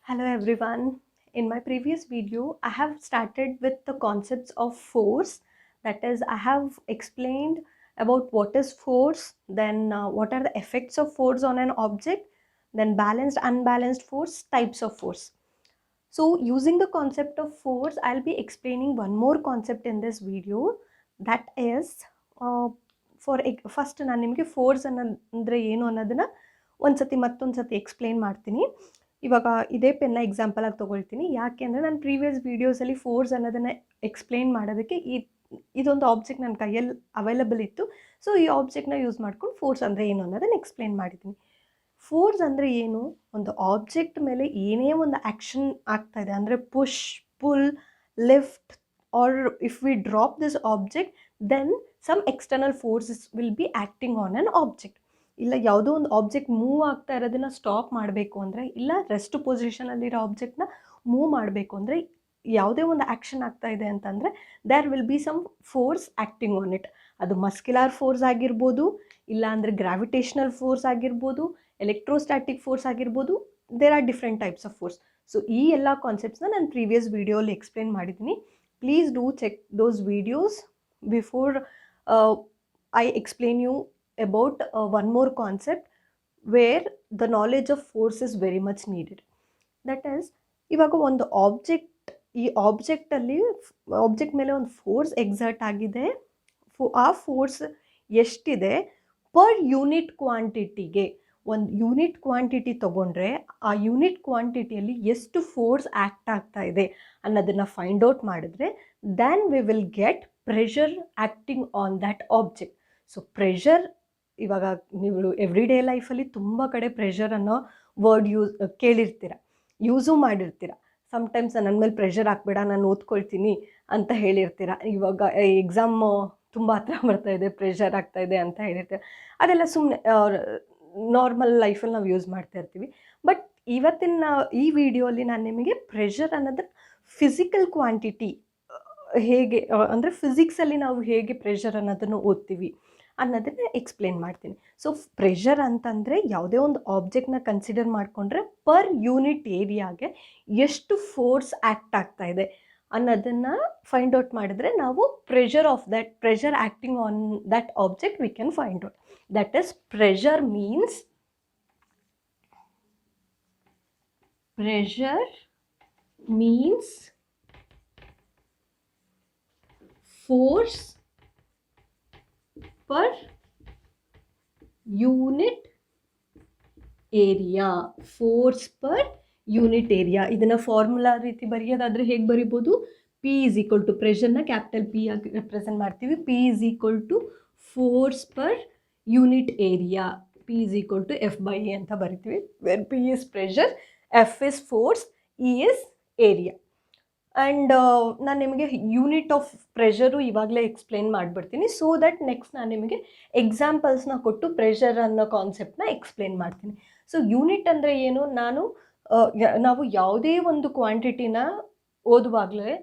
Hello everyone. In my previous video, I have started with the concepts of force. That is, I have explained about what is force, then what are the effects of force on an object, then balanced, unbalanced force, types of force. So using the concept of force, I'll be explaining one more concept in this video. That is, first ನಾನು ನಿಮಗೆ force ಅಂದರೆ ಏನು ಅನ್ನೋದನ್ನು ಒಂದ್ಸತಿ ಮತ್ತೊಂದ್ಸತಿ explain ಮಾಡ್ತೀನಿ. ಇವಾಗ ಇದೇ ಪೆನ್ನ example ಆಗಿ ತೊಗೊಳ್ತೀನಿ. ಯಾಕೆ ಅಂದರೆ ನಾನು ಪ್ರೀವಿಯಸ್ ವೀಡಿಯೋಸಲ್ಲಿ ಫೋರ್ಸ್ ಅನ್ನೋದನ್ನು ಎಕ್ಸ್ಪ್ಲೇನ್ ಮಾಡೋದಕ್ಕೆ ಇದೊಂದು ಆಬ್ಜೆಕ್ಟ್ ನನ್ನ ಕೈಯಲ್ಲಿ ಅವೈಲಬಲ್ ಇತ್ತು. ಸೊ ಈ ಆಬ್ಜೆಕ್ಟ್ನ ಯೂಸ್ ಮಾಡ್ಕೊಂಡು ಫೋರ್ಸ್ ಅಂದರೆ ಏನು ಅನ್ನೋದನ್ನು ಎಕ್ಸ್ಪ್ಲೇನ್ ಮಾಡಿದ್ದೀನಿ. ಫೋರ್ಸ್ ಅಂದರೆ ಏನು? ಒಂದು ಆಬ್ಜೆಕ್ಟ್ ಮೇಲೆ ಏನೇ ಒಂದು ಆ್ಯಕ್ಷನ್ ಆಗ್ತಾ ಇದೆ ಅಂದರೆ push, pull, lift or if we drop this object then some external forces will be acting on on object. ಇಲ್ಲ ಯಾವುದೋ ಒಂದು ಆಬ್ಜೆಕ್ಟ್ ಮೂವ್ ಆಗ್ತಾ ಇರೋದನ್ನು ಸ್ಟಾಪ್ ಮಾಡಬೇಕು ಅಂದರೆ, ಇಲ್ಲ ರೆಸ್ಟ್ ಪೊಸಿಷನಲ್ಲಿರೋ ಆಬ್ಜೆಕ್ಟ್ನ ಮೂವ್ ಮಾಡಬೇಕು ಅಂದರೆ, ಯಾವುದೇ ಒಂದು ಆ್ಯಕ್ಷನ್ ಆಗ್ತಾ ಇದೆ ಅಂತಂದರೆ there will be some force acting on it. ಅದು ಮಸ್ಕ್ಯುಲರ್ ಫೋರ್ಸ್ ಆಗಿರ್ಬೋದು, ಇಲ್ಲ ಅಂದರೆ ಗ್ರಾವಿಟೇಷನಲ್ ಫೋರ್ಸ್ ಆಗಿರ್ಬೋದು, ಎಲೆಕ್ಟ್ರೋಸ್ಟ್ಯಾಟಿಕ್ ಫೋರ್ಸ್ ಆಗಿರ್ಬೋದು. There are different types of force. So ಈ ಎಲ್ಲ ಕಾನ್ಸೆಪ್ಟ್ಸ್ನ ನಾನು ಪ್ರೀವಿಯಸ್ ವೀಡಿಯೋಲಿ ಎಕ್ಸ್ಪ್ಲೇನ್ ಮಾಡಿದ್ದೀನಿ. Please do check those videos before I explain you about one more concept where the knowledge of force is very much needed. That is, ಇವಾಗ ಒಂದು object, ಈ object ಮೇಲೆ ಒಂದು ಫೋರ್ಸ್ ಎಕ್ಸರ್ಟ್ ಆಗಿದೆ. ಆ ಫೋರ್ಸ್ ಎಷ್ಟಿದೆ ಪರ್ ಯೂನಿಟ್ ಕ್ವಾಂಟಿಟಿಗೆ. ಒಂದು unit quantity ತೊಗೊಂಡ್ರೆ ಆ ಯೂನಿಟ್ ಕ್ವಾಂಟಿಟಿಯಲ್ಲಿ ಎಷ್ಟು ಫೋರ್ಸ್ ಆ್ಯಕ್ಟ್ ಆಗ್ತಾ ಇದೆ ಅನ್ನೋದನ್ನು ಫೈಂಡ್ ಔಟ್ ಮಾಡಿದ್ರೆ then we will get pressure acting on that object. So pressure, ಇವಾಗ ನೀವು ಎವ್ರಿ ಡೇ ಲೈಫಲ್ಲಿ ತುಂಬ ಕಡೆ ಪ್ರೆಷರ್ ಅನ್ನೋ ವರ್ಡ್ ಕೇಳಿರ್ತೀರ, ಯೂಸು ಮಾಡಿರ್ತೀರ. ಸಮ್ಟೈಮ್ಸ್ ನನ್ನ ಮೇಲೆ ಪ್ರೆಷರ್ ಹಾಕ್ಬೇಡ, ನಾನು ಓದ್ಕೊಳ್ತೀನಿ ಅಂತ ಹೇಳಿರ್ತೀರ. ಇವಾಗ ಎಕ್ಸಾಮ್ ತುಂಬ ಹತ್ರ ಬರ್ತಾ ಇದೆ, ಪ್ರೆಷರ್ ಆಗ್ತಾ ಇದೆ ಅಂತ ಹೇಳಿರ್ತೀರ. ಅದೆಲ್ಲ ಸುಮ್ಮನೆ ನಾರ್ಮಲ್ ಲೈಫಲ್ಲಿ ನಾವು ಯೂಸ್ ಮಾಡ್ತಾ ಇರ್ತೀವಿ. ಬಟ್ ಇವತ್ತಿನ ಈ ವಿಡಿಯೋಲಿ ನಾನು ನಿಮಗೆ ಪ್ರೆಷರ್ ಅನ್ನೋದನ್ನು ಫಿಸಿಕಲ್ ಕ್ವಾಂಟಿಟಿ ಹೇಗೆ ಅಂದರೆ ಫಿಸಿಕ್ಸಲ್ಲಿ ನಾವು ಹೇಗೆ ಪ್ರೆಷರ್ ಅನ್ನೋದನ್ನು ಓದ್ತೀವಿ ಅನ್ನೋದನ್ನ ಎಕ್ಸ್ಪ್ಲೇನ್ ಮಾಡ್ತೀನಿ. ಸೊ ಪ್ರೆಷರ್ ಅಂತಂದರೆ ಯಾವುದೇ ಒಂದು ಆಬ್ಜೆಕ್ಟ್ನ ಕನ್ಸಿಡರ್ ಮಾಡಿಕೊಂಡ್ರೆ ಪರ್ ಯೂನಿಟ್ ಏರಿಯಾಗೆ ಎಷ್ಟು ಫೋರ್ಸ್ ಆ್ಯಕ್ಟ್ ಆಗ್ತಾ ಇದೆ ಅನ್ನೋದನ್ನು ಫೈಂಡ್ ಔಟ್ ಮಾಡಿದ್ರೆ ನಾವು pressure of that, pressure acting on that object we can find out. That is pressure means force per unit area. Force per unit area. ಇದನ್ನು formula ರೀತಿ ಬರೆಯೋದಾದರೆ ಹೇಗೆ ಬರಿಬೋದು? P is equal to, ಪ್ರೆಷರ್ನ capital P ಆಗಿ represent ಮಾಡ್ತೀವಿ. P is equal to ಫೋರ್ಸ್ per unit ಏರಿಯಾ. P is equal to F by A ಅಂತ ಬರಿತೀವಿ. Where P is pressure, F is force, E is area. And ನಾನು ನಿಮಗೆ unit of pressure ಇವಾಗಲೇ ಎಕ್ಸ್ಪ್ಲೇನ್ ಮಾಡಿಬಿಡ್ತೀನಿ. ಸೊ ದಟ್ ನೆಕ್ಸ್ಟ್ ನಾನು ನಿಮಗೆ ಎಕ್ಸಾಂಪಲ್ಸ್ನ ಕೊಟ್ಟು ಪ್ರೆಷರ್ ಅನ್ನೋ ಕಾನ್ಸೆಪ್ಟನ್ನ ಎಕ್ಸ್ಪ್ಲೇನ್ ಮಾಡ್ತೀನಿ. ಸೊ ಯೂನಿಟ್ ಅಂದರೆ ಏನು? ನಾವು ಯಾವುದೇ ಒಂದು ಕ್ವಾಂಟಿಟಿನ ಓದುವಾಗಲೇ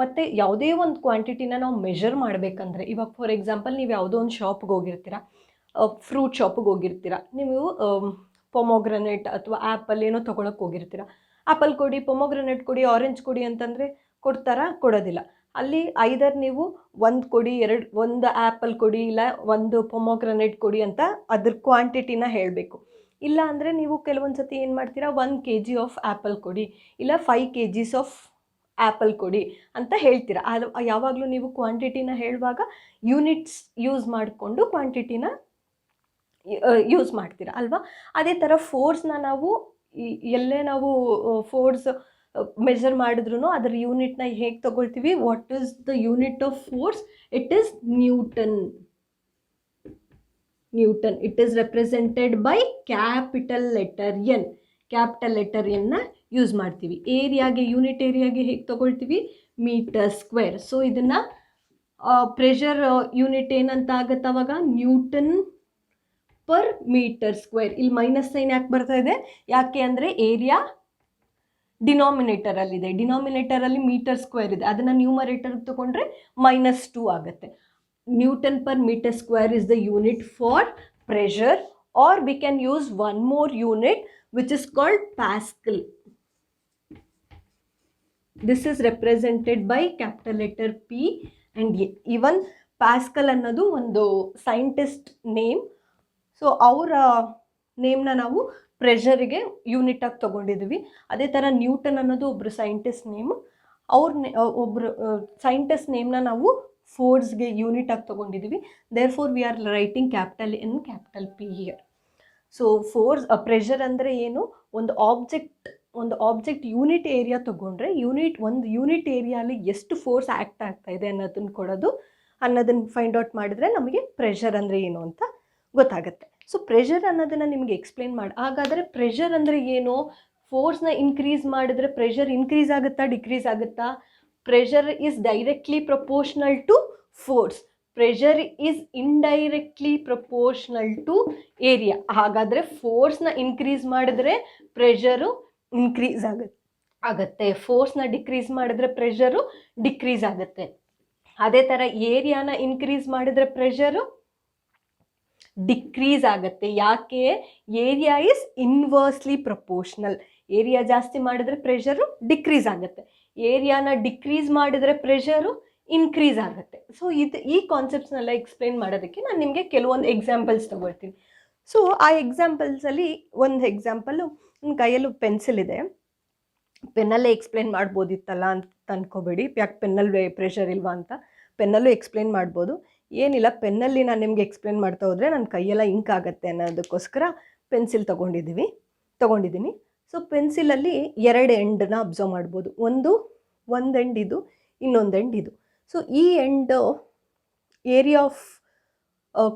ಮತ್ತು ಯಾವುದೇ ಒಂದು ಕ್ವಾಂಟಿಟಿನ ನಾವು ಮೆಷರ್ ಮಾಡಬೇಕಂದ್ರೆ, ಇವಾಗ ಫಾರ್ ಎಕ್ಸಾಂಪಲ್ ನೀವು ಯಾವುದೋ ಒಂದು ಶಾಪ್ಗೆ ಹೋಗಿರ್ತೀರ, ಫ್ರೂಟ್ ಶಾಪಿಗೆ ಹೋಗಿರ್ತೀರ, ನೀವು ಪೊಮೊಗ್ರನೇಟ್ ಅಥವಾ ಆ್ಯಪಲ್ ಏನೋ ತೊಗೊಳಕ್ಕೆ ಹೋಗಿರ್ತೀರ. ಆ್ಯಪಲ್ ಕೊಡಿ, ಪೊಮೊಗ್ರನೇಟ್ ಕೊಡಿ, ಆರೆಂಜ್ ಕೊಡಿ ಅಂತಂದರೆ ಕೊಡ್ತಾರಾ? ಕೊಡೋದಿಲ್ಲ. ಅಲ್ಲಿ ಐದರ್ ನೀವು ಒಂದು ಕೊಡಿ, ಒಂದು ಆ್ಯಪಲ್ ಕೊಡಿ, ಇಲ್ಲ ಒಂದು ಪೊಮೊಗ್ರನೇಟ್ ಕೊಡಿ ಅಂತ ಅದ್ರ ಕ್ವಾಂಟಿಟಿನ ಹೇಳಬೇಕು. ಇಲ್ಲ ಅಂದರೆ ನೀವು ಕೆಲವೊಂದು ಸತಿ ಏನು ಮಾಡ್ತೀರಾ, 1 kg ಆಫ್ ಆ್ಯಪಲ್ ಕೊಡಿ, ಇಲ್ಲ 5 kgs ಆಫ್ ಆ್ಯಪಲ್ ಕೊಡಿ ಅಂತ ಹೇಳ್ತೀರಾ. ಅದು ಯಾವಾಗಲೂ ನೀವು ಕ್ವಾಂಟಿಟಿನ ಹೇಳುವಾಗ ಯೂನಿಟ್ಸ್ ಯೂಸ್ ಮಾಡಿಕೊಂಡು ಕ್ವಾಂಟಿಟಿನ ಯೂಸ್ ಮಾಡ್ತೀರಾ ಅಲ್ವಾ? ಅದೇ ಥರ ಫೋರ್ಸ್ನ ನಾವು ಎಲ್ಲೇ ನಾವು ಫೋರ್ಸ್ ಮೆಜರ್ ಮಾಡಿದ್ರು ಅದರ ಯೂನಿಟ್ನ ಹೇಗೆ ತೊಗೊಳ್ತೀವಿ? What is the unit of force? It is Newton. It is represented by capital letter N. Capital letter ಎನ್ನ ಯೂಸ್ ಮಾಡ್ತೀವಿ. ಏರಿಯಾಗೆ, ಯೂನಿಟ್ ಏರಿಯಾಗೆ ಹೇಗೆ ತೊಗೊಳ್ತೀವಿ? Metre square. ಸೊ ಇದನ್ನು ಪ್ರೆಷರ್ ಯೂನಿಟ್ ಏನಂತ ಆಗುತ್ತೆ ಅವಾಗ? Newton per metre square. ಇಲ್ಲಿ ಮೈನಸ್ ಸೈನ್ ಯಾಕೆ ಬರ್ತಾ ಇದೆ? ಯಾಕೆ ಅಂದರೆ ಏರಿಯಾ ಡಿನಾಮಿನೇಟರಲ್ಲಿದೆ. ಡಿನಾಮಿನೇಟರಲ್ಲಿ ಮೀಟರ್ ಸ್ಕ್ವೇರ್ ಇದೆ, ಅದನ್ನು ನ್ಯೂಮರೇಟರ್ ತಗೊಂಡ್ರೆ -2 ಆಗುತ್ತೆ. Newton per metre square is the unit for pressure, or we can use one more unit which is called Pascal. This is represented by capital letter P and A. Even pascal ಅನ್ನೋದು ಒಂದು scientist name. So ಅವರ ನೇಮ್ನ ನಾವು ಪ್ರೆಷರಿಗೆ ಯೂನಿಟಾಗಿ ತೊಗೊಂಡಿದ್ವಿ. ಅದೇ ಥರ Newton ಅನ್ನೋದು ಒಬ್ಬರು scientist name. ಒಬ್ಬರು scientist ನೇಮ್ನ ನಾವು ಫೋರ್ಸ್ಗೆ ಯೂನಿಟಾಗಿ ತೊಗೊಂಡಿದ್ವಿ. Therefore we are writing capital N capital P here. So force pressure ಅಂದರೆ ಏನು, ಒಂದು ಆಬ್ಜೆಕ್ಟ್ ಯೂನಿಟ್ ಏರಿಯಾ ತೊಗೊಂಡ್ರೆ ಒಂದು ಯೂನಿಟ್ ಏರಿಯಾಲಿ ಎಷ್ಟು ಫೋರ್ಸ್ ಆ್ಯಕ್ಟ್ ಆಗ್ತಾ ಇದೆ ಅನ್ನೋದನ್ನು ಫೈಂಡ್ ಔಟ್ ಮಾಡಿದ್ರೆ ನಮಗೆ ಪ್ರೆಷರ್ ಅಂದರೆ ಏನು ಅಂತ ಗೊತ್ತಾಗುತ್ತೆ. ಸೊ ಪ್ರೆಷರ್ ಅನ್ನೋದನ್ನು ನಿಮಗೆ ಎಕ್ಸ್ಪ್ಲೇನ್ ಹಾಗಾದರೆ ಪ್ರೆಷರ್ ಅಂದರೆ ಏನು, ಫೋರ್ಸ್ನ ಇನ್ಕ್ರೀಸ್ ಮಾಡಿದ್ರೆ ಪ್ರೆಷರ್ ಇನ್ಕ್ರೀಸ್ ಆಗುತ್ತಾ ಡಿಕ್ರೀಸ್ ಆಗುತ್ತಾ? Pressure is directly proportional to force, pressure is indirectly proportional to area. ಹಾಗಾದರೆ ಫೋರ್ಸ್ನ ಇನ್ಕ್ರೀಸ್ ಮಾಡಿದ್ರೆ ಪ್ರೆಷರು ಇನ್ಕ್ರೀಸ್ ಆಗುತ್ತೆ, ಫೋರ್ಸ್ನ ಡಿಕ್ರೀಸ್ ಮಾಡಿದ್ರೆ ಪ್ರೆಷರು ಡಿಕ್ರೀಸ್ ಆಗುತ್ತೆ. ಅದೇ ಥರ ಏರಿಯಾನ ಇನ್ಕ್ರೀಸ್ ಮಾಡಿದ್ರೆ ಪ್ರೆಷರು ಡಿಕ್ರೀಸ್ ಆಗುತ್ತೆ. ಯಾಕೆ? Area is inversely proportional. Area ಜಾಸ್ತಿ ಮಾಡಿದ್ರೆ ಪ್ರೆಷರು ಡಿಕ್ರೀಸ್ ಆಗುತ್ತೆ, ಏರಿಯಾನ ಡಿಕ್ರೀಸ್ ಮಾಡಿದ್ರೆ ಪ್ರೆಷರು ಇನ್ಕ್ರೀಸ್ ಆಗುತ್ತೆ. ಸೊ ಈ ಕಾನ್ಸೆಪ್ಟ್ಸ್ನೆಲ್ಲ ಎಕ್ಸ್ಪ್ಲೇನ್ ಮಾಡೋದಕ್ಕೆ ನಾನು ನಿಮಗೆ ಕೆಲವೊಂದು ಎಕ್ಸಾಂಪಲ್ಸ್ ತೊಗೊಳ್ತೀನಿ. ಸೊ ಆ ಎಕ್ಸಾಂಪಲ್ಸಲ್ಲಿ ಒಂದು ಎಕ್ಸಾಂಪಲು, ನನ್ನ ಕೈಯಲ್ಲೂ ಪೆನ್ಸಿಲ್ ಇದೆ, ಪೆನ್ನಲ್ಲೇ ಎಕ್ಸ್ಪ್ಲೇನ್ ಮಾಡ್ಬೋದಿತ್ತಲ್ಲ ಅಂತ ಅಂದ್ಕೋಬೇಡಿ. ಯಾಕೆ ಪೆನ್ನಲ್ಲಿ ಪ್ರೆಷರ್ ಇಲ್ವಾ ಅಂತ, ಪೆನ್ನಲ್ಲೂ ಎಕ್ಸ್ಪ್ಲೇನ್ ಮಾಡ್ಬೋದು. ಏನಿಲ್ಲ, ಪೆನ್ನಲ್ಲಿ ನಾನು ನಿಮಗೆ ಎಕ್ಸ್ಪ್ಲೇನ್ ಮಾಡ್ತಾ ಹೋದರೆ ನನ್ನ ಕೈಯೆಲ್ಲ ಇಂಕ್ ಆಗುತ್ತೆ ಅನ್ನೋದಕ್ಕೋಸ್ಕರ ಪೆನ್ಸಿಲ್ ತೊಗೊಂಡಿದ್ದೀನಿ. ಸೊ ಪೆನ್ಸಿಲಲ್ಲಿ 2 ಎಂಡನ್ನ ಅಬ್ಸರ್ವ್ ಮಾಡ್ಬೋದು. ಒಂದು ಎಂಡ್ ಇದು, ಇನ್ನೊಂದು ಎಂಡ್ ಇದು. ಸೊ ಈ end area of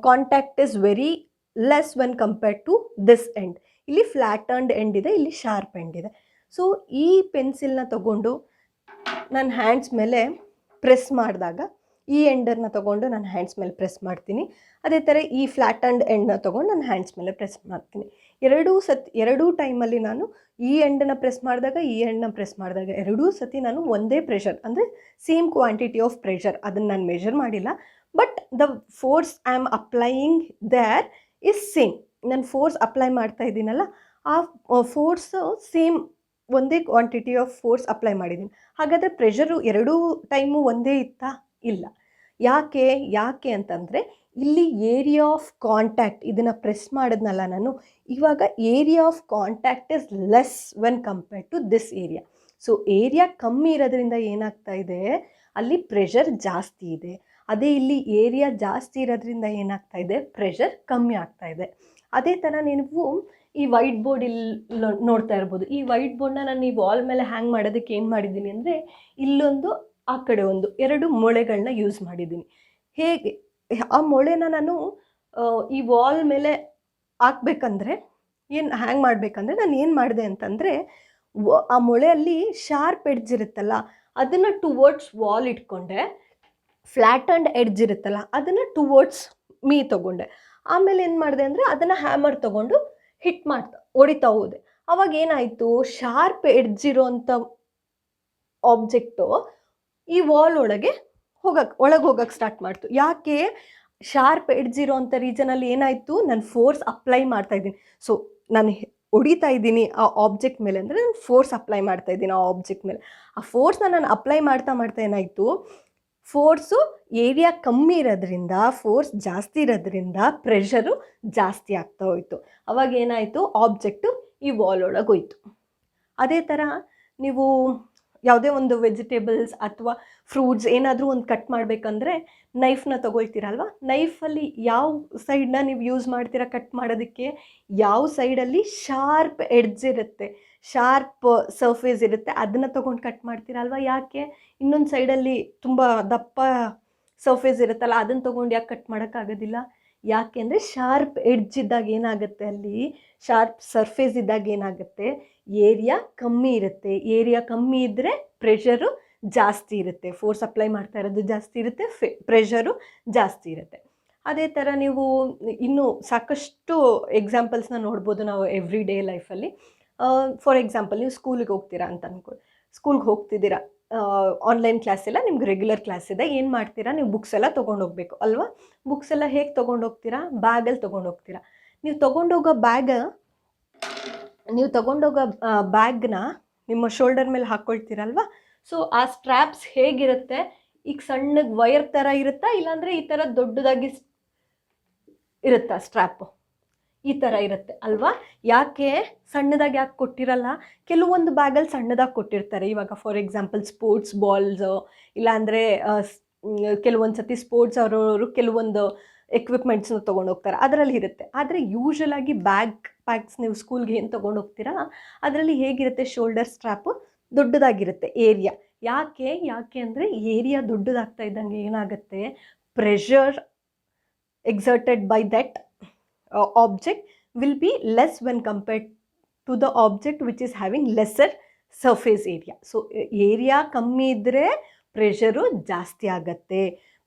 contact is very less when compared to this end. ಇಲ್ಲಿ ಫ್ಲ್ಯಾಟನ್ಡ್ ಎಂಡ್ ಇದೆ, ಇಲ್ಲಿ ಶಾರ್ಪ್ ಎಂಡ್ ಇದೆ. ಸೊ ಈ ಪೆನ್ಸಿಲ್ನ ತಗೊಂಡು ನನ್ನ ಹ್ಯಾಂಡ್ಸ್ ಮೇಲೆ ಪ್ರೆಸ್ ಮಾಡಿದಾಗ ಈ ಎಂಡನ್ನು ತೊಗೊಂಡು ನಾನು ಹ್ಯಾಂಡ್ಸ್ ಮೇಲೆ ಪ್ರೆಸ್ ಮಾಡ್ತೀನಿ. ಅದೇ ಥರ ಈ ಫ್ಲ್ಯಾಟನ್ಡ್ ಎಂಡನ್ನ ತೊಗೊಂಡು ನಾನು ಹ್ಯಾಂಡ್ಸ್ ಮೇಲೆ ಪ್ರೆಸ್ ಮಾಡ್ತೀನಿ. ಎರಡೂ ಟೈಮಲ್ಲಿ ನಾನು ಈ ಎಂಡನ್ನು ಪ್ರೆಸ್ ಮಾಡಿದಾಗ ಈ ಎಂಡನ್ನ ಪ್ರೆಸ್ ಮಾಡಿದಾಗ ಎರಡೂ ಸತಿ ನಾನು ಒಂದೇ ಪ್ರೆಷರ್, ಅಂದರೆ ಸೇಮ್ ಕ್ವಾಂಟಿಟಿ ಆಫ್ ಪ್ರೆಷರ್, ಅದನ್ನು ನಾನು ಮೆಷರ್ ಮಾಡಿಲ್ಲ. But the force I am applying there is same. ನಾನು ಫೋರ್ಸ್ ಅಪ್ಲೈ ಮಾಡ್ತಾ ಇದ್ದೀನಲ್ಲ, ಆ ಫೋರ್ಸು ಸೇಮ್, ಒಂದೇ ಕ್ವಾಂಟಿಟಿ ಆಫ್ ಫೋರ್ಸ್ ಅಪ್ಲೈ ಮಾಡಿದ್ದೀನಿ. ಹಾಗಾದರೆ ಪ್ರೆಷರು ಎರಡೂ ಟೈಮು ಒಂದೇ ಇತ್ತಾ? ಇಲ್ಲ. ಯಾಕೆ ಅಂತಂದರೆ ಇಲ್ಲಿ ಏರಿಯಾ ಆಫ್ ಕಾಂಟ್ಯಾಕ್ಟ್, ಇದನ್ನು ಪ್ರೆಸ್ ಮಾಡಿದ್ನಲ್ಲ ನಾನು, ಇವಾಗ area of contact is less when compared to this area. So area ಕಮ್ಮಿ ಇರೋದ್ರಿಂದ ಏನಾಗ್ತಾ ಇದೆ, ಅಲ್ಲಿ ಪ್ರೆಷರ್ ಜಾಸ್ತಿ ಇದೆ. ಅದೇ ಇಲ್ಲಿ ಏರಿಯಾ ಜಾಸ್ತಿ ಇರೋದ್ರಿಂದ ಏನಾಗ್ತಾ ಇದೆ, ಪ್ರೆಷರ್ ಕಮ್ಮಿ ಆಗ್ತಾ ಇದೆ. ಅದೇ ಥರ ನೀವು ಈ ವೈಟ್ ಬೋರ್ಡ್ ಇಲ್ಲಿ ನೋಡ್ತಾ ಇರ್ಬೋದು. ಈ ವೈಟ್ ಬೋರ್ಡ್ನ ನಾನು ಈ ವಾಲ್ ಮೇಲೆ ಹ್ಯಾಂಗ್ ಮಾಡೋದಕ್ಕೆ ಏನು ಮಾಡಿದ್ದೀನಿ ಅಂದರೆ, ಇಲ್ಲೊಂದು ಆ ಕಡೆ ಒಂದು 2 ಮೊಳೆಗಳನ್ನ ಯೂಸ್ ಮಾಡಿದ್ದೀನಿ. ಹೇಗೆ ಆ ಮೊಳೆನ ನಾನು ಈ ವಾಲ್ ಮೇಲೆ ಹಾಕ್ಬೇಕಂದ್ರೆ ಹ್ಯಾಂಗ್ ಮಾಡಬೇಕಂದ್ರೆ ನಾನು ಏನು ಮಾಡಿದೆ ಅಂತಂದರೆ, ಆ ಮೊಳೆಯಲ್ಲಿ ಶಾರ್ಪ್ ಎಡ್ಜ್ ಇರುತ್ತಲ್ಲ ಅದನ್ನು ಟುವರ್ಡ್ಸ್ ವಾಲ್ ಇಟ್ಕೊಂಡೆ, ಫ್ಲ್ಯಾಟನ್ಡ್ ಎಡ್ಜ್ ಇರುತ್ತಲ್ಲ ಅದನ್ನು ಟುವರ್ಡ್ಸ್ ತೊಗೊಂಡೆ. ಆಮೇಲೆ ಏನು ಮಾಡಿದೆ ಅಂದರೆ ಅದನ್ನು ಹ್ಯಾಮರ್ ತೊಗೊಂಡು ಹೊಡಿತಾ ಹೋದೆ. ಅವಾಗ ಏನಾಯಿತು, ಶಾರ್ಪ್ ಎಡ್ಜ್ ಇರೋವಂಥ ಆಬ್ಜೆಕ್ಟು ಈ ವಾಲ್ ಒಳಗೆ ಹೋಗಕ್ಕೆ ಸ್ಟಾರ್ಟ್ ಮಾಡ್ತು. ಯಾಕೆ? ಶಾರ್ಪ್ ಎಡ್ಜ್ ಇರೋವಂಥ ರೀಜನಲ್ಲಿ ಏನಾಯಿತು, ನಾನು ಫೋರ್ಸ್ ಅಪ್ಲೈ ಮಾಡ್ತಾಯಿದ್ದೀನಿ. ಸೊ ನಾನು ಹೊಡಿತಾ ಇದ್ದೀನಿ ಆ ಆಬ್ಜೆಕ್ಟ್ ಮೇಲೆ ಅಂದರೆ ನಾನು ಫೋರ್ಸ್ ಅಪ್ಲೈ ಮಾಡ್ತಾಯಿದ್ದೀನಿ ಆ ಆಬ್ಜೆಕ್ಟ್ ಮೇಲೆ. ಆ ಫೋರ್ಸ್ನ ನಾನು ಅಪ್ಲೈ ಮಾಡ್ತಾ ಏನಾಯಿತು, ಫೋರ್ಸು ಏರಿಯಾ ಕಮ್ಮಿ ಇರೋದ್ರಿಂದ, ಫೋರ್ಸ್ ಜಾಸ್ತಿ ಇರೋದ್ರಿಂದ ಪ್ರೆಷರು ಜಾಸ್ತಿ ಆಗ್ತಾ ಹೋಯಿತು. ಅವಾಗ ಏನಾಯಿತು, ಆಬ್ಜೆಕ್ಟು ಈ ವಾಲ್ ಒಳಗೆ ಹೋಯ್ತು. ಅದೇ ಥರ ನೀವು ಯಾವುದೇ ಒಂದು ವೆಜಿಟೇಬಲ್ಸ್ ಅಥವಾ ಫ್ರೂಟ್ಸ್ ಏನಾದರೂ ಒಂದು ಕಟ್ ಮಾಡಬೇಕಂದ್ರೆ ನೈಫ್ನ ತೊಗೊಳ್ತೀರಲ್ವ, ನೈಫಲ್ಲಿ ಯಾವ ಸೈಡನ್ನ ನೀವು ಯೂಸ್ ಮಾಡ್ತೀರಾ ಕಟ್ ಮಾಡೋದಕ್ಕೆ, ಯಾವ ಸೈಡಲ್ಲಿ ಶಾರ್ಪ್ ಎಡ್ಜ್ ಇರುತ್ತೆ, ಶಾರ್ಪ್ ಸರ್ಫೇಸ್ ಇರುತ್ತೆ, ಅದನ್ನು ತೊಗೊಂಡು ಕಟ್ ಮಾಡ್ತೀರಲ್ವ. ಯಾಕೆ? ಇನ್ನೊಂದು ಸೈಡಲ್ಲಿ ತುಂಬ ದಪ್ಪ ಸರ್ಫೇಸ್ ಇರುತ್ತಲ್ಲ ಅದನ್ನು ತೊಗೊಂಡು ಯಾಕೆ ಕಟ್ ಮಾಡೋಕ್ಕಾಗೋದಿಲ್ಲ? ಯಾಕೆ ಅಂದರೆ ಶಾರ್ಪ್ ಎಡ್ಜ್ ಇದ್ದಾಗ ಏನಾಗುತ್ತೆ, ಅಲ್ಲಿ ಶಾರ್ಪ್ ಸರ್ಫೇಸ್ ಇದ್ದಾಗ ಏನಾಗುತ್ತೆ, ಏರಿಯಾ ಕಮ್ಮಿ ಇರುತ್ತೆ. ಏರಿಯಾ ಕಮ್ಮಿ ಇದ್ದರೆ ಪ್ರೆಷರು ಜಾಸ್ತಿ ಇರುತ್ತೆ, ಫೋರ್ಸ್ ಅಪ್ಲೈ ಮಾಡ್ತಾ ಇರೋದು ಜಾಸ್ತಿ ಇರುತ್ತೆ, ಪ್ರೆಷರು ಜಾಸ್ತಿ ಇರುತ್ತೆ. ಅದೇ ಥರ ನೀವು ಇನ್ನೂ ಸಾಕಷ್ಟು ಎಕ್ಸಾಂಪಲ್ಸ್ನ ನೋಡ್ಬೋದು ನಾವು ಎವ್ರಿ ಡೇ ಲೈಫಲ್ಲಿ. ಫಾರ್ ಎಕ್ಸಾಂಪಲ್, ನೀವು ಸ್ಕೂಲಿಗೆ ಹೋಗ್ತೀರಾ ಅಂತ ಅಂದ್ಕೊಳ್ಳಿ. ಸ್ಕೂಲ್ಗೆ ಹೋಗ್ತಿದ್ದೀರಾ, ಆನ್ಲೈನ್ ಕ್ಲಾಸ್ ಎಲ್ಲ ನಿಮ್ಗೆ ರೆಗ್ಯುಲರ್ ಕ್ಲಾಸ್ ಇದೆ. ಏನು ಮಾಡ್ತೀರಾ, ನೀವು ಬುಕ್ಸ್ ಎಲ್ಲ ತೊಗೊಂಡೋಗ್ಬೇಕು ಅಲ್ವಾ? ಬುಕ್ಸ್ ಎಲ್ಲ ಹೇಗೆ ತೊಗೊಂಡೋಗ್ತೀರಾ? ಬ್ಯಾಗಲ್ಲಿ ತೊಗೊಂಡೋಗ್ತೀರಾ. ನೀವು ತೊಗೊಂಡೋಗೋ ಬ್ಯಾಗ್ನ ನಿಮ್ಮ ಶೋಲ್ಡರ್ ಮೇಲೆ ಹಾಕ್ಕೊಳ್ತೀರಲ್ವ. ಸೊ ಆ ಸ್ಟ್ರ್ಯಾಪ್ಸ್ ಹೇಗಿರುತ್ತೆ, ಈಗ ಸಣ್ಣಗೆ ವೈರ್ ಥರ ಇರುತ್ತಾ, ಇಲ್ಲಾಂದರೆ ಈ ಥರ ದೊಡ್ಡದಾಗಿ ಇರುತ್ತಾ ಸ್ಟ್ರ್ಯಾಪು, ಈ ಥರ ಇರುತ್ತೆ ಅಲ್ವಾ. ಯಾಕೆ ಸಣ್ಣದಾಗಿ ಯಾಕೆ ಕೊಟ್ಟಿರಲ್ಲ, ಕೆಲವೊಂದು ಬ್ಯಾಗಲ್ಲಿ ಸಣ್ಣದಾಗಿ ಕೊಟ್ಟಿರ್ತಾರೆ. ಇವಾಗ ಫಾರ್ ಎಕ್ಸಾಂಪಲ್ ಸ್ಪೋರ್ಟ್ಸ್ ಬಾಲ್ಸು, ಇಲ್ಲಾಂದರೆ ಕೆಲವೊಂದು ಸತಿ ಸ್ಪೋರ್ಟ್ಸ್ ಅವರವರು ಕೆಲವೊಂದು ಎಕ್ವಿಪ್ಮೆಂಟ್ಸ್ನ ತೊಗೊಂಡು ಹೋಗ್ತಾರೆ, ಅದರಲ್ಲಿ ಇರುತ್ತೆ. ಆದರೆ ಯೂಶಲಾಗಿ ಪ್ಯಾಕ್ಸ್ ನೀವು ಸ್ಕೂಲ್ಗೆ ಏನು ತೊಗೊಂಡು ಹೋಗ್ತೀರಾ ಅದರಲ್ಲಿ ಹೇಗಿರುತ್ತೆ, ಶೋಲ್ಡರ್ ಸ್ಟ್ರ್ಯಾಪು ದೊಡ್ಡದಾಗಿರುತ್ತೆ ಏರಿಯಾ. ಯಾಕೆ ಅಂದರೆ ಏರಿಯಾ ದೊಡ್ಡದಾಗ್ತಾ ಇದ್ದಂಗೆ ಏನಾಗುತ್ತೆ, pressure exerted by that object will be less when compared to the object which is having lesser surface area. So area ಕಮ್ಮಿ ಇದ್ದರೆ ಪ್ರೆಷರು ಜಾಸ್ತಿ ಆಗುತ್ತೆ.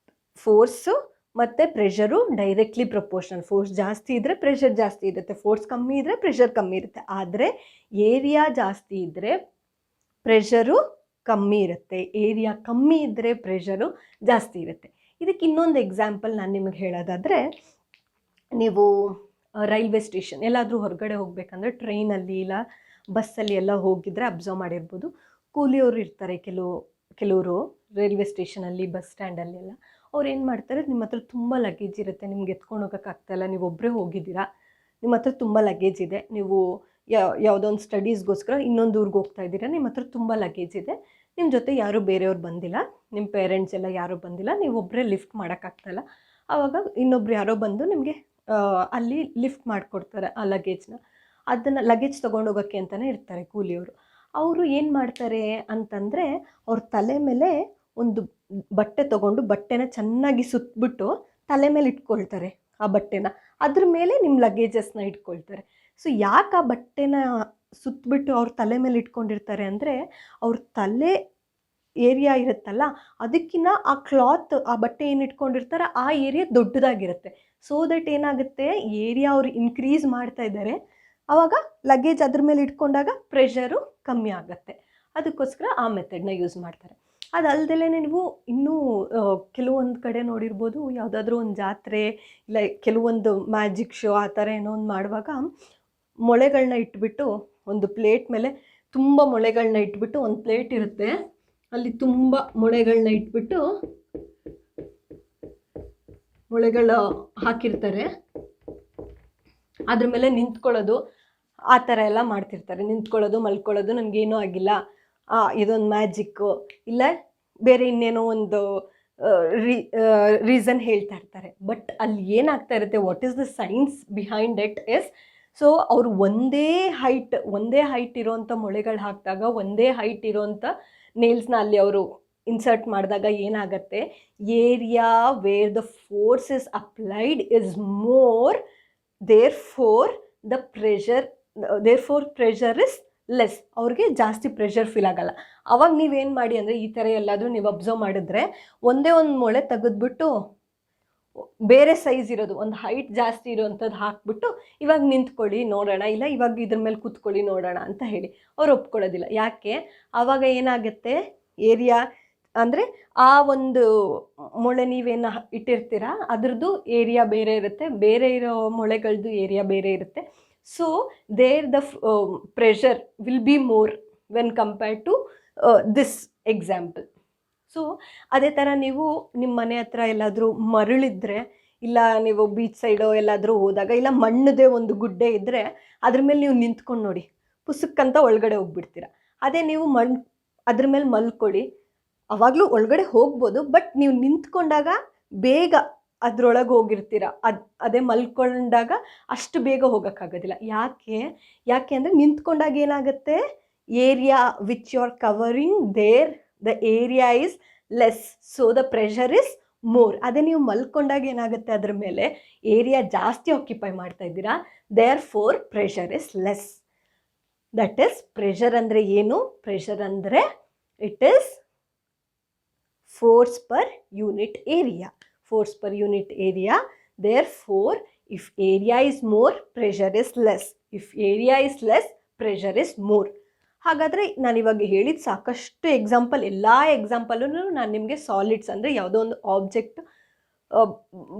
ಫೋರ್ಸು ಮತ್ತು ಪ್ರೆಷರು ಡೈರೆಕ್ಟ್ಲಿ ಪ್ರಪೋರ್ಷನಲ್. ಫೋರ್ಸ್ ಜಾಸ್ತಿ ಇದ್ದರೆ ಪ್ರೆಷರ್ ಜಾಸ್ತಿ ಇರುತ್ತೆ, ಫೋರ್ಸ್ ಕಮ್ಮಿ ಇದ್ದರೆ ಪ್ರೆಷರ್ ಕಮ್ಮಿ ಇರುತ್ತೆ. ಆದರೆ ಏರಿಯಾ ಜಾಸ್ತಿ ಇದ್ದರೆ ಪ್ರೆಷರು ಕಮ್ಮಿ ಇರುತ್ತೆ, ಏರಿಯಾ ಕಮ್ಮಿ ಇದ್ದರೆ ಪ್ರೆಷರು ಜಾಸ್ತಿ ಇರುತ್ತೆ. ಇದಕ್ಕೆ ಇನ್ನೊಂದು ಎಕ್ಸಾಂಪಲ್ ನಾನು ನಿಮಗೆ ಹೇಳೋದಾದರೆ, ನೀವು ರೈಲ್ವೆ ಸ್ಟೇಷನ್ ಎಲ್ಲಾದರೂ ಹೊರಗಡೆ ಹೋಗಬೇಕಂದ್ರೆ ಟ್ರೈನಲ್ಲಿ ಇಲ್ಲ ಬಸ್ಸಲ್ಲಿ ಎಲ್ಲ ಹೋಗಿದ್ರೆ ಅಬ್ಸರ್ವ್ ಮಾಡಿರ್ಬೋದು, ಕೂಲಿಯವರು ಇರ್ತಾರೆ ಕೆಲವರು ರೈಲ್ವೆ ಸ್ಟೇಷನಲ್ಲಿ, ಬಸ್ ಸ್ಟ್ಯಾಂಡಲ್ಲಿ ಎಲ್ಲ. ಅವ್ರು ಏನು ಮಾಡ್ತಾರೆ, ನಿಮ್ಮ ಹತ್ರ ತುಂಬ ಲಗೇಜ್ ಇರುತ್ತೆ, ನಿಮ್ಗೆ ಎತ್ಕೊಂಡು ಹೋಗೋಕ್ಕಾಗ್ತಾಯಿಲ್ಲ, ನೀವು ಒಬ್ಬರೇ ಹೋಗಿದ್ದೀರಾ, ನಿಮ್ಮ ಹತ್ರ ತುಂಬ ಲಗೇಜ್ ಇದೆ, ನೀವು ಯಾವುದೋ ಒಂದು ಸ್ಟಡೀಸ್ಗೋಸ್ಕರ ಇನ್ನೊಂದು ಊರಿಗೆ ಹೋಗ್ತಾ ಇದ್ದೀರಾ, ನಿಮ್ಮ ಹತ್ರ ತುಂಬ ಲಗೇಜ್ ಇದೆ, ನಿಮ್ಮ ಜೊತೆ ಯಾರೂ ಬೇರೆಯವ್ರು ಬಂದಿಲ್ಲ, ನಿಮ್ಮ ಪೇರೆಂಟ್ಸ್ ಎಲ್ಲ ಯಾರೂ ಬಂದಿಲ್ಲ, ನೀವು ಒಬ್ಬರೇ ಲಿಫ್ಟ್ ಮಾಡೋಕ್ಕಾಗ್ತಾಯಿಲ್ಲ. ಆವಾಗ ಇನ್ನೊಬ್ರು ಯಾರೋ ಬಂದು ನಿಮಗೆ ಅಲ್ಲಿ ಲಿಫ್ಟ್ ಮಾಡಿಕೊಡ್ತಾರೆ ಆ ಲಗೇಜ್ನ. ಅದನ್ನು ಲಗೇಜ್ ತೊಗೊಂಡೋಗೋಕ್ಕೆ ಅಂತಲೇ ಇರ್ತಾರೆ ಕೂಲಿಯವರು. ಅವರು ಏನು ಮಾಡ್ತಾರೆ ಅಂತಂದರೆ, ಅವ್ರ ತಲೆ ಮೇಲೆ ಒಂದು ಬಟ್ಟೆ ತೊಗೊಂಡು ಬಟ್ಟೆನ ಚೆನ್ನಾಗಿ ಸುತ್ತಬಿಟ್ಟು ತಲೆ ಮೇಲೆ ಇಟ್ಕೊಳ್ತಾರೆ ಆ ಬಟ್ಟೆನ, ಅದ್ರ ಮೇಲೆ ನಿಮ್ಮ ಲಗೇಜಸ್ನ ಇಟ್ಕೊಳ್ತಾರೆ. ಸೊ ಯಾಕೆ ಆ ಬಟ್ಟೆನ ಸುತ್ತಬಿಟ್ಟು ಅವ್ರ ತಲೆ ಮೇಲೆ ಇಟ್ಕೊಂಡಿರ್ತಾರೆ ಅಂದರೆ, ಅವ್ರ ತಲೆ ಏರಿಯಾ ಇರುತ್ತಲ್ಲ ಅದಕ್ಕಿಂತ ಆ ಕ್ಲಾತ್, ಆ ಬಟ್ಟೆ ಏನು ಇಟ್ಕೊಂಡಿರ್ತಾರೆ ಆ ಏರಿಯಾ ದೊಡ್ಡದಾಗಿರುತ್ತೆ. ಸೊ ದಟ್ ಏನಾಗುತ್ತೆ, ಏರಿಯಾ ಅವ್ರು ಇನ್ಕ್ರೀಸ್ ಮಾಡ್ತಾ ಇದ್ದಾರೆ, ಆವಾಗ ಲಗೇಜ್ ಅದ್ರ ಮೇಲೆ ಇಟ್ಕೊಂಡಾಗ ಪ್ರೆಷರು ಕಮ್ಮಿ ಆಗುತ್ತೆ. ಅದಕ್ಕೋಸ್ಕರ ಆ ಮೆಥಡ್ನ ಯೂಸ್ ಮಾಡ್ತಾರೆ. ಅದಲ್ದಲೇ ನೀವು ಇನ್ನೂ ಕೆಲವೊಂದು ಕಡೆ ನೋಡಿರ್ಬೋದು, ಯಾವುದಾದ್ರೂ ಒಂದು ಜಾತ್ರೆ ಇಲ್ಲ ಕೆಲವೊಂದು ಮ್ಯಾಜಿಕ್ ಶೋ ಆ ಥರ ಏನೋ ಒಂದು ಮಾಡುವಾಗ ಮೊಳೆಗಳನ್ನ ಇಟ್ಬಿಟ್ಟು, ಒಂದು ಪ್ಲೇಟ್ ಮೇಲೆ ತುಂಬ ಮೊಳೆಗಳನ್ನ ಇಟ್ಬಿಟ್ಟು, ಒಂದು ಪ್ಲೇಟ್ ಇರುತ್ತೆ ಅಲ್ಲಿ ತುಂಬ ಮೊಳೆಗಳನ್ನ ಇಟ್ಬಿಟ್ಟು ಮೊಳೆಗಳು ಹಾಕಿರ್ತಾರೆ, ಅದ್ರ ಮೇಲೆ ನಿಂತ್ಕೊಳ್ಳೋದು ಆ ಥರ ಎಲ್ಲ ಮಾಡ್ತಿರ್ತಾರೆ. ನಿಂತ್ಕೊಳ್ಳೋದು ಮಲ್ಕೊಳ್ಳೋದು ನನಗೇನೂ ಆಗಿಲ್ಲ, ಇದೊಂದು ಮ್ಯಾಜಿಕ್ಕು ಇಲ್ಲ ಬೇರೆ ಇನ್ನೇನೋ ಒಂದು ರೀಸನ್ ಹೇಳ್ತಾ ಇರ್ತಾರೆ. ಬಟ್ ಅಲ್ಲಿ ಏನಾಗ್ತಾ ಇರುತ್ತೆ, what is the science behind it is, so ಅವರು ಒಂದೇ ಹೈಟ್ ಇರೋವಂಥ ಮೊಳೆಗಳು ಹಾಕಿದಾಗ, ಒಂದೇ ಹೈಟ್ ಇರೋವಂಥ ನೇಲ್ಸ್ನ ಅಲ್ಲಿ ಅವರು ಇನ್ಸರ್ಟ್ ಮಾಡಿದಾಗ ಏನಾಗುತ್ತೆ, area where the force is applied is more, therefore pressure is less. ಅವ್ರಿಗೆ ಜಾಸ್ತಿ ಪ್ರೆಷರ್ ಫೀಲ್ ಆಗಲ್ಲ. ಅವಾಗ ನೀವೇನು ಮಾಡಿ ಅಂದರೆ, ಈ ಥರ ಎಲ್ಲಾದರೂ ನೀವು ಅಬ್ಸರ್ವ್ ಮಾಡಿದ್ರೆ, ಒಂದೇ ಒಂದು ಮೊಳೆ ತೆಗೆದ್ಬಿಟ್ಟು ಬೇರೆ ಸೈಜ್ ಇರೋದು, ಒಂದು ಹೈಟ್ ಜಾಸ್ತಿ ಇರೋವಂಥದ್ದು ಹಾಕ್ಬಿಟ್ಟು ಇವಾಗ ನಿಂತ್ಕೊಳ್ಳಿ ನೋಡೋಣ, ಇಲ್ಲ ಇವಾಗ ಇದ್ರ ಮೇಲೆ ಕೂತ್ಕೊಳ್ಳಿ ನೋಡೋಣ ಅಂತ ಹೇಳಿ ಅವ್ರು ಒಪ್ಕೊಳ್ಳೋದಿಲ್ಲ. ಯಾಕೆ, ಆವಾಗ ಏನಾಗುತ್ತೆ, ಏರಿಯಾ ಅಂದರೆ ಆ ಒಂದು ಮೊಳೆ ನೀವೇನು ಇಟ್ಟಿರ್ತೀರ ಅದ್ರದ್ದು ಏರಿಯಾ ಬೇರೆ ಇರುತ್ತೆ, ಬೇರೆ ಇರೋ ಮೊಳೆಗಳದ್ದು ಏರಿಯಾ ಬೇರೆ ಇರುತ್ತೆ. So there the pressure will be more when compared to this example. So ಅದೇ ಥರ ನೀವು ನಿಮ್ಮ ಮನೆ ಹತ್ರ ಎಲ್ಲಾದರೂ ಮರಳಿದ್ರೆ, ಇಲ್ಲ ನೀವು ಬೀಚ್ ಸೈಡೋ ಎಲ್ಲಾದರೂ ಹೋದಾಗ, ಇಲ್ಲ ಮಣ್ಣದೇ ಒಂದು ಗುಡ್ಡೆ ಇದ್ದರೆ ಅದ್ರ ಮೇಲೆ ನೀವು ನಿಂತ್ಕೊಂಡು ನೋಡಿ, ಪುಸ್ತಕಂತ ಒಳಗಡೆ ಹೋಗ್ಬಿಡ್ತೀರ. ಅದೇ ನೀವು ಅದ್ರ ಮೇಲೆ ಮಲ್ಕೊಳ್ಳಿ, ಅವಾಗಲೂ ಒಳಗಡೆ ಹೋಗ್ಬೋದು, ಬಟ್ ನೀವು ನಿಂತ್ಕೊಂಡಾಗ ಬೇಗ ಅದರೊಳಗೆ ಹೋಗಿರ್ತೀರ. ಅದೇ ಮಲ್ಕೊಂಡಾಗ ಅಷ್ಟು ಬೇಗ ಹೋಗೋಕ್ಕಾಗೋದಿಲ್ಲ. ಯಾಕೆ ಅಂದರೆ ನಿಂತ್ಕೊಂಡಾಗ ಏನಾಗುತ್ತೆ, area which you are covering the area is less, so the pressure is more. ಅದೇ ನೀವು ಮಲ್ಕೊಂಡಾಗ ಏನಾಗುತ್ತೆ, ಅದ್ರ ಮೇಲೆ ಏರಿಯಾ ಜಾಸ್ತಿ ಆಕ್ಯುಪೈ ಮಾಡ್ತಾ ಇದ್ದೀರಾ, therefore pressure is less. That is pressure ಅಂದರೆ ಏನು, ಪ್ರೆಷರ್ ಅಂದರೆ it is force per unit area. Force per unit area. Therefore, if area is more, pressure is less. If area is less, pressure is more. ಹಾಗಾದರೆ ನಾನು ಇವಾಗ ಹೇಳಿದ ಸಾಕಷ್ಟು example, ಎಲ್ಲ ಎಕ್ಸಾಂಪಲೂ ನಾನು ನಿಮಗೆ ಸಾಲಿಡ್ಸ್ ಅಂದರೆ ಯಾವುದೋ ಒಂದು ಆಬ್ಜೆಕ್ಟ್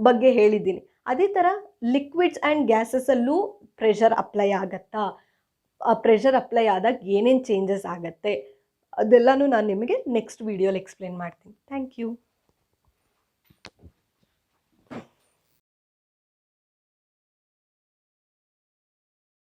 ಬಗ್ಗೆ ಹೇಳಿದ್ದೀನಿ. ಅದೇ ಥರ ಲಿಕ್ವಿಡ್ಸ್ ಆ್ಯಂಡ್ ಗ್ಯಾಸಸಲ್ಲೂ ಪ್ರೆಷರ್ ಅಪ್ಲೈ ಆಗುತ್ತಾ, ಆ ಪ್ರೆಷರ್ ಅಪ್ಲೈ ಆದಾಗ ಏನೇನು ಚೇಂಜಸ್ ಆಗುತ್ತೆ ಅದೆಲ್ಲನೂ ನಾನು ನಿಮಗೆ ನೆಕ್ಸ್ಟ್ ವೀಡಿಯೋಲಿ ಎಕ್ಸ್ಪ್ಲೇನ್ ಮಾಡ್ತೀನಿ. Thank you.